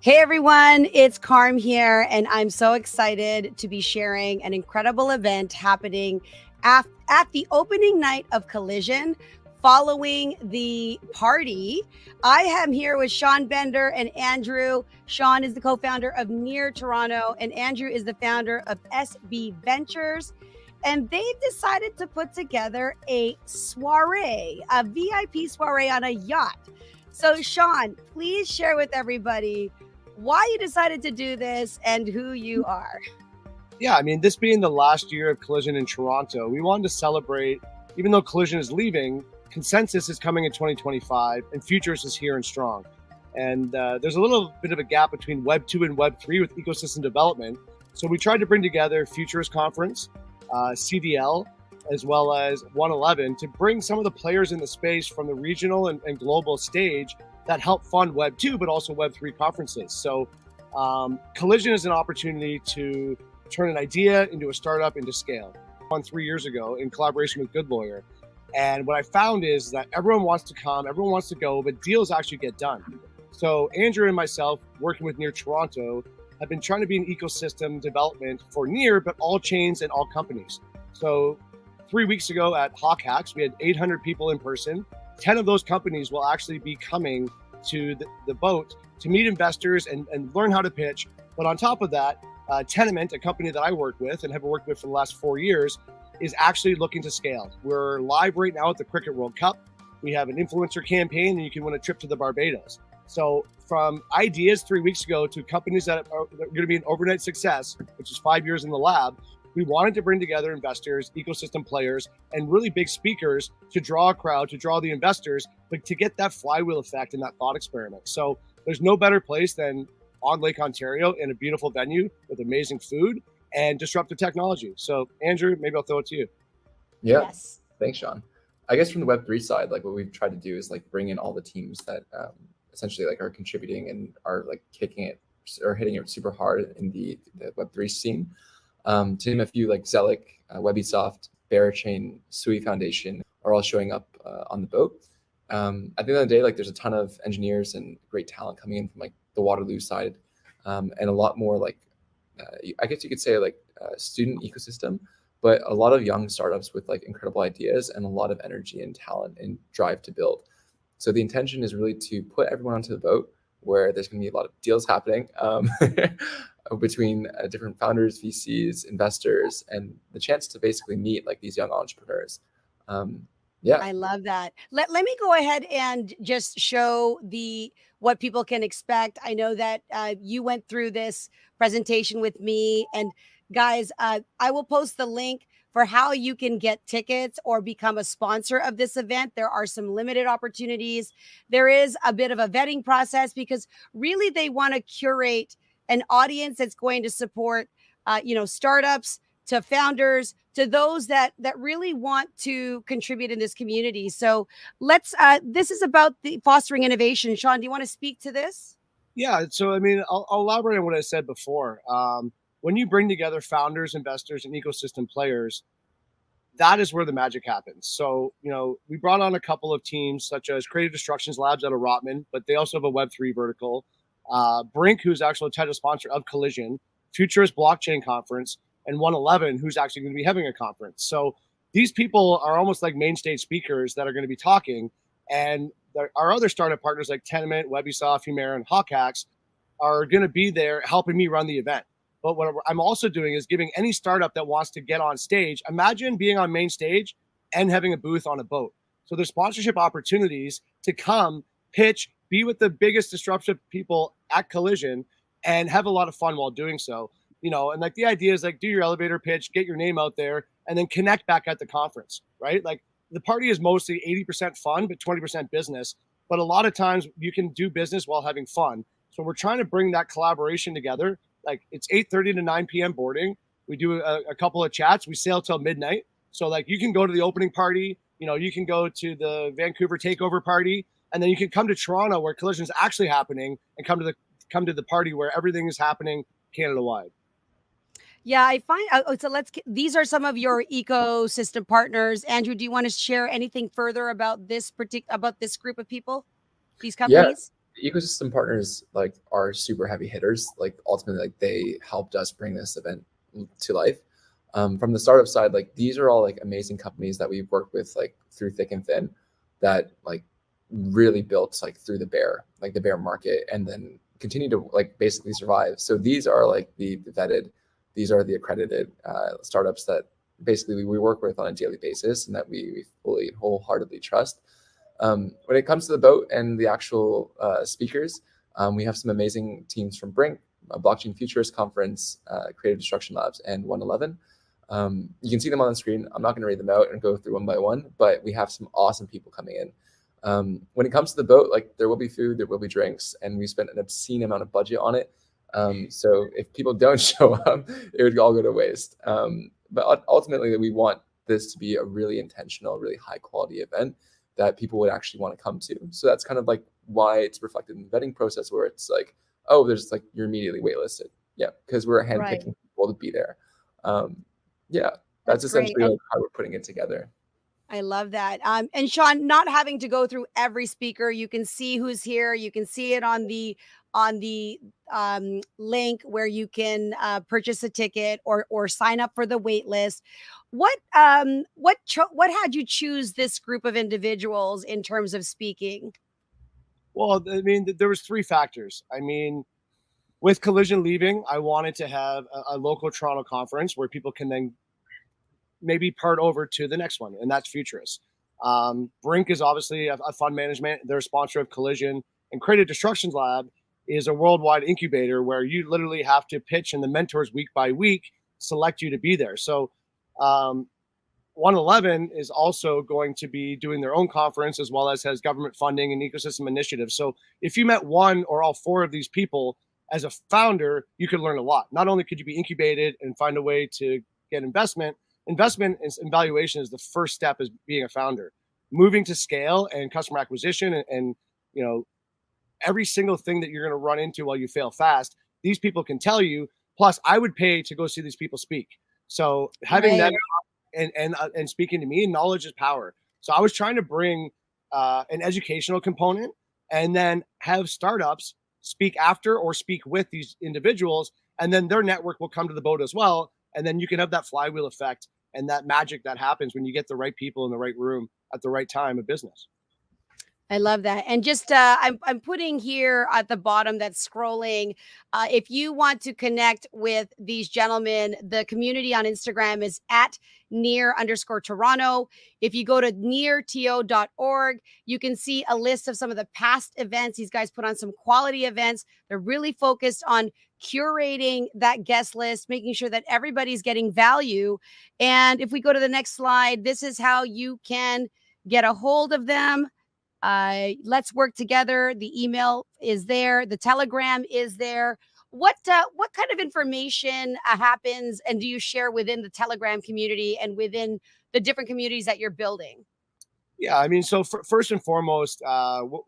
Hey everyone, it's Carm here, and I'm so excited to be sharing an incredible event happening at the opening night of Collision. Following the party, I am here with Sean Bender and Andrew. Sean is the co-founder of Near Toronto, and Andrew is the founder of SB Ventures. And they've decided to put together a soiree, a VIP soiree on a yacht. So, Sean, please share with everybody why you decided to do this and who you are. Yeah, I mean, this being the last year of Collision in Toronto, we wanted to celebrate, even though Collision is leaving, Consensus is coming in 2025 and Futures is here and strong. And there's a little bit of a gap between Web2 and Web3 with ecosystem development. So we tried to bring together Futurist Conference, CDL, as well as OneEleven to bring some of the players in the space from the regional and global stage that help fund Web2, but also Web3 conferences. So Collision is an opportunity to turn an idea into a startup into scale. 3 years ago in collaboration with Good Lawyer. And what I found is that everyone wants to come, everyone wants to go, but deals actually get done. So Andrew and myself, working with Near Toronto, have been trying to be an ecosystem development for Near, but all chains and all companies. So 3 weeks ago at HawkHacks, we had 800 people in person. 10 of those companies will actually be coming to the boat to meet investors and learn how to pitch. But on top of that, TENAMINT, a company that I work with and have worked with for the last 4 years, is actually looking to scale. We're live right now at the Cricket World Cup. We have an influencer campaign and you can win a trip to the Barbados. So from ideas 3 weeks ago to companies that are going to be an overnight success, which is 5 years in the lab, we wanted to bring together investors, ecosystem players, and really big speakers to draw a crowd, to draw the investors, but to get that flywheel effect and that thought experiment. So there's no better place than on Lake Ontario in a beautiful venue with amazing food and disruptive technology. So Andrew, maybe I'll throw it to you. Yeah, Yes. Thanks, Sean. I guess from the Web3 side, like what we've tried to do is like bring in all the teams that essentially like are contributing and are like kicking it or hitting it super hard in the Web3 scene. To name a few, like Zelic, Webisoft, Barachain, Sui Foundation are all showing up on the boat. At the end of the day, like there's a ton of engineers and great talent coming in from like the Waterloo side, and a lot more like I guess you could say like student ecosystem, but a lot of young startups with like incredible ideas and a lot of energy and talent and drive to build. So the intention is really to put everyone onto the boat where there's going to be a lot of deals happening between different founders, VCs, investors, and the chance to basically meet like these young entrepreneurs. Yeah. I love that. Let me go ahead and just show what people can expect. I know that you went through this presentation with me, and guys, I will post the link for how you can get tickets or become a sponsor of this event. There are some limited opportunities. There is a bit of a vetting process because really they want to curate an audience that's going to support, startups, to founders, to those that really want to contribute in this community. So this is about the fostering innovation. Sean, do you want to speak to this? Yeah, so I mean, I'll elaborate on what I said before. When you bring together founders, investors, and ecosystem players, that is where the magic happens. So, we brought on a couple of teams such as Creative Destructions Labs out of Rotman, but they also have a Web3 vertical. Brinc, who's actually a title sponsor of Collision, Futurist Blockchain Conference, and OneEleven, who's actually going to be having a conference. So these people are almost like main stage speakers that are going to be talking. And our other startup partners like TENAMINT, Webisoft, Huma, and HawkHacks are going to be there helping me run the event. But what I'm also doing is giving any startup that wants to get on stage, imagine being on main stage and having a booth on a boat. So there's sponsorship opportunities to come, pitch, be with the biggest disruptive people at Collision, and have a lot of fun while doing so. And like the idea is like do your elevator pitch, get your name out there, and then connect back at the conference, right? Like the party is mostly 80% fun, but 20% business. But a lot of times you can do business while having fun. So we're trying to bring that collaboration together. Like it's 8:30 to 9 p.m. boarding. We do a couple of chats. We sail till midnight. So like you can go to the opening party, you can go to the Vancouver takeover party, and then you can come to Toronto where Collision is actually happening and come to the party where everything is happening Canada-wide. Yeah, I find so these are some of your ecosystem partners. Andrew, do you want to share anything further about this group of people, these companies? ecosystem partners like are super heavy hitters. Like ultimately, like they helped us bring this event to life. From the startup side, like these are all like amazing companies that we've worked with like through thick and thin, that like really built like through the bear market, and then continue to like basically survive. So these are like the vetted, these are the accredited startups that basically we work with on a daily basis and that we fully wholeheartedly trust. When it comes to the boat and the actual speakers, we have some amazing teams from Brinc, Blockchain Futurist Conference, Creative Destruction Labs, and OneEleven. You can see them on the screen. I'm not going to read them out and go through one by one, but we have some awesome people coming in. When it comes to the boat, like there will be food, there will be drinks, and we spent an obscene amount of budget on it. So if people don't show up, it would all go to waste. But ultimately, we want this to be a really intentional, really high quality event that people would actually want to come to. So that's kind of like why it's reflected in the vetting process, where it's like, oh, there's like, you're immediately waitlisted. Yeah, because we're handpicking people to be there. Yeah, that's essentially like how we're putting it together. I love that. And Sean, not having to go through every speaker, you can see who's here. You can see it on the link where you can purchase a ticket or sign up for the wait list. What had you choose this group of individuals in terms of speaking? Well, I mean, there was 3 factors. I mean, with Collision leaving, I wanted to have a local Toronto conference where people can then maybe part over to the next one, and that's Futurist. Brinc is obviously a fund management. They're a sponsor of Collision, and Creative Destruction Lab is a worldwide incubator where you literally have to pitch, and the mentors week by week select you to be there. So OneEleven is also going to be doing their own conference, as well as has government funding and ecosystem initiatives. So if you met one or all 4 of these people as a founder, you could learn a lot. Not only could you be incubated and find a way to get investment and valuation is the first step as being a founder. Moving to scale and customer acquisition and you know, every single thing that you're going to run into while you fail fast, these people can tell you. Plus, I would pay to go see these people speak. So having them and speaking to me, knowledge is power. So I was trying to bring an educational component, and then have startups speak after or speak with these individuals, and then their network will come to the boat as well. And then you can have that flywheel effect and that magic that happens when you get the right people in the right room at the right time of business. I love that. And just I'm putting here at the bottom that's scrolling. If you want to connect with these gentlemen, the community on Instagram is at near_Toronto. If you go to nearto.org, you can see a list of some of the past events. These guys put on some quality events. They're really focused on curating that guest list, making sure that everybody's getting value. And if we go to the next slide, this is how you can get a hold of them. Let's work together. The email is there. The Telegram is there. What kind of information happens and do you share within the Telegram community and within the different communities that you're building? Yeah, I mean, so first and foremost,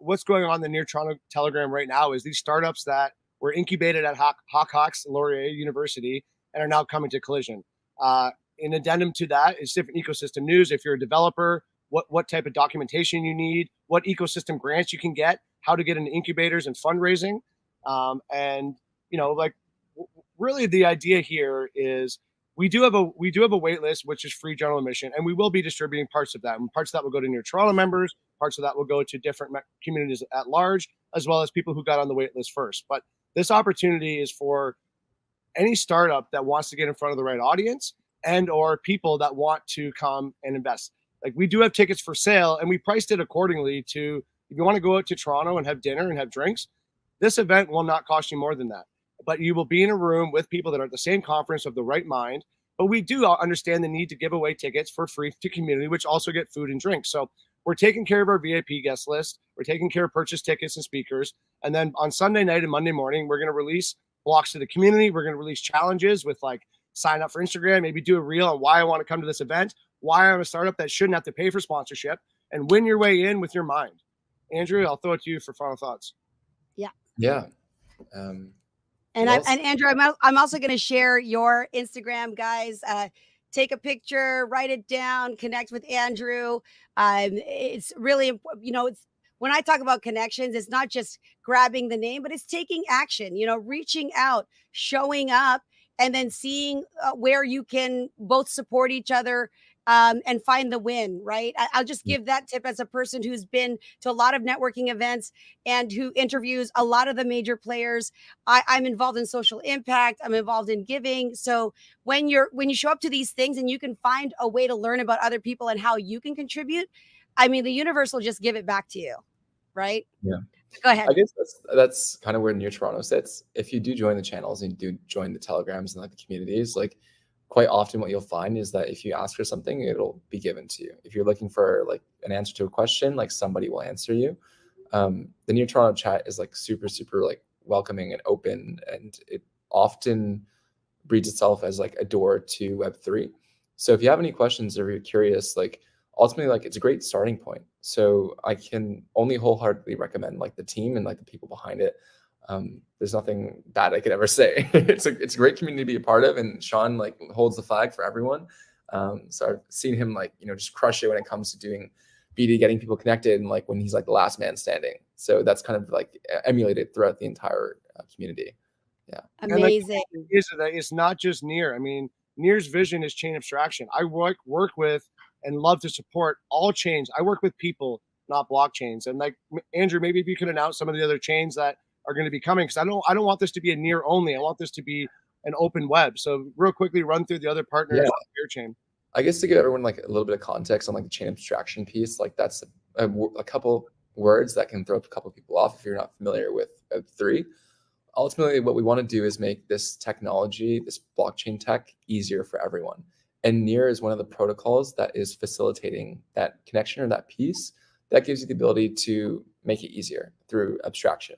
what's going on in the Near Toronto Telegram right now is these startups that were incubated at HawkHacks Laurier University and are now coming to Collision. In addendum to that is different ecosystem news. If you're a developer, what type of documentation you need, what ecosystem grants you can get, how to get into incubators and fundraising. And, you know, like really the idea here is we do have a wait list, which is free general admission, and we will be distributing parts of that. And parts of that will go to Near Toronto members, parts of that will go to different communities at large, as well as people who got on the wait list first. But this opportunity is for any startup that wants to get in front of the right audience and or people that want to come and invest. Like we do have tickets for sale, and we priced it accordingly to, if you want to go out to Toronto and have dinner and have drinks, this event will not cost you more than that. But you will be in a room with people that are at the same conference of the right mind. But we do understand the need to give away tickets for free to community, which also get food and drinks. So we're taking care of our VIP guest list. We're taking care of purchase tickets and speakers. And then on Sunday night and Monday morning, we're going to release blocks to the community. We're going to release challenges with like sign up for Instagram, maybe do a reel on why I want to come to this event, why I'm a startup that shouldn't have to pay for sponsorship, and win your way in with your mind. Andrew, I'll throw it to you for final thoughts. Yeah. And Andrew, I'm also going to share your Instagram, guys. Take a picture, write it down, connect with Andrew. It's really important. You know, when I talk about connections, it's not just grabbing the name, but it's taking action, reaching out, showing up, and then seeing where you can both support each other and find the win, right? I'll just give that tip as a person who's been to a lot of networking events and who interviews a lot of the major players. I'm involved in social impact. I'm involved in giving. So when you show up to these things and you can find a way to learn about other people and how you can contribute, I mean, the universe will just give it back to you, right? Yeah. Go ahead. I guess that's kind of where Near Toronto sits. If you do join the channels and do join the telegrams and like the communities, like quite often what you'll find is that if you ask for something, it'll be given to you. If you're looking for like an answer to a question, like somebody will answer you. The Near Toronto chat is like super, super like welcoming and open, and it often breeds itself as like a door to Web3. So if you have any questions or you're curious, like ultimately, like it's a great starting point. So I can only wholeheartedly recommend like the team and like the people behind it. There's nothing bad I could ever say. It's a great community to be a part of, and Sean like holds the flag for everyone. So I've seen him like just crush it when it comes to doing BD, getting people connected, and like when he's like the last man standing. So that's kind of like emulated throughout the entire community. Yeah, amazing. And is that it's not just Near. I mean, Near's vision is chain abstraction. I work with and love to support all chains. I work with people, not blockchains. And like Andrew, maybe if you could announce some of the other chains that are going to be coming, because I don't want this to be a Near only. I want this to be an open web. So real quickly, run through the other partners on your chain. I guess to give everyone like a little bit of context on like the chain abstraction piece, like that's a couple words that can throw a couple people off if you're not familiar with Web3. Ultimately, what we want to do is make this technology, this blockchain tech, easier for everyone. And Near is one of the protocols that is facilitating that connection or that piece that gives you the ability to make it easier through abstraction.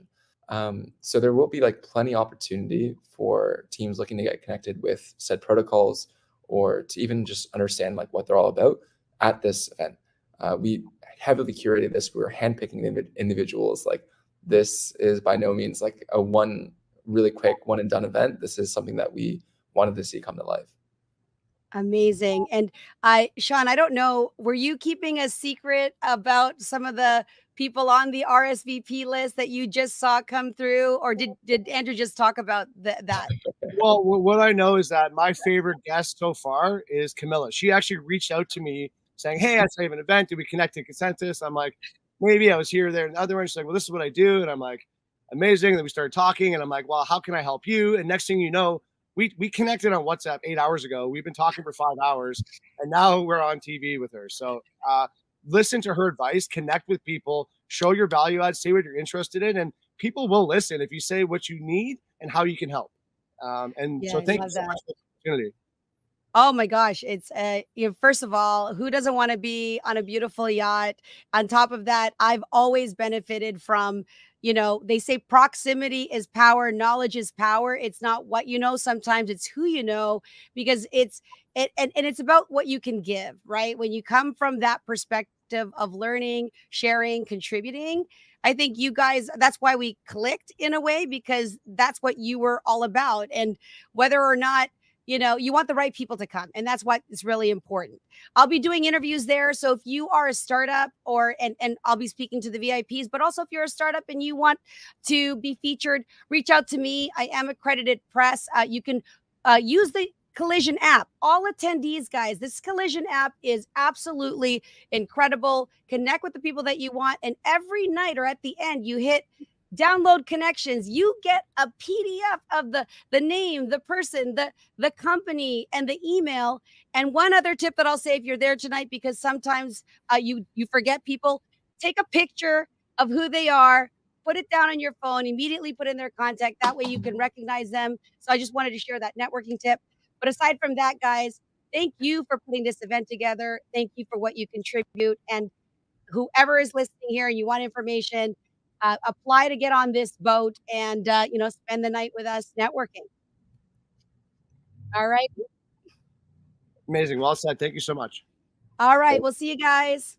So there will be like plenty opportunity for teams looking to get connected with said protocols, or to even just understand like what they're all about at this event. We heavily curated this. We were handpicking individuals. Like this is by no means like a really quick one and done event. This is something that we wanted to see come to life. Amazing. And Sean, I don't know, were you keeping a secret about some of the people on the RSVP list that you just saw come through, or did Andrew just talk about that? Well, what I know is that my favorite guest so far is Camilla. She actually reached out to me saying, "Hey, I have an event. Did we connect to consensus?" I'm like, "Maybe." I was here, there, and the other one. She's like, "Well, this is what I do," and I'm like, "Amazing." And then we started talking, and I'm like, "Well, how can I help you?" And next thing you know, we connected on WhatsApp 8 hours ago. We've been talking for 5 hours, and now we're on TV with her. So listen to her advice, connect with people, show your value add, say what you're interested in, and people will listen if you say what you need and how you can help. So thank you so much for the opportunity. Oh my gosh, it's first of all, who doesn't want to be on a beautiful yacht? On top of that, I've always benefited from, they say proximity is power, knowledge is power. It's not what you know, sometimes it's who you know, because and it's about what you can give, right? When you come from that perspective of learning, sharing, contributing, I think you guys, that's why we clicked in a way, because that's what you were all about. And whether or not you want the right people to come, and that's what is really important. I'll be doing interviews there. So if you are a startup, and I'll be speaking to the VIPs, but also if you're a startup and you want to be featured, reach out to me. I am accredited press. You can use the Collision app. All attendees, guys, this Collision app is absolutely incredible. Connect with the people that you want. And every night or at the end, you hit download connections, you get a PDF of the name, the person, the company, and the email. And one other tip that I'll say, if you're there tonight, because sometimes you forget people, take a picture of who they are, put it down on your phone, immediately put in their contact. That way you can recognize them. So I just wanted to share that networking tip. But aside from that, guys, thank you for putting this event together. Thank you for what you contribute. And whoever is listening here and you want information, apply to get on this boat and, spend the night with us networking. All right. Amazing. Well said. Thank you so much. All right. We'll see you guys.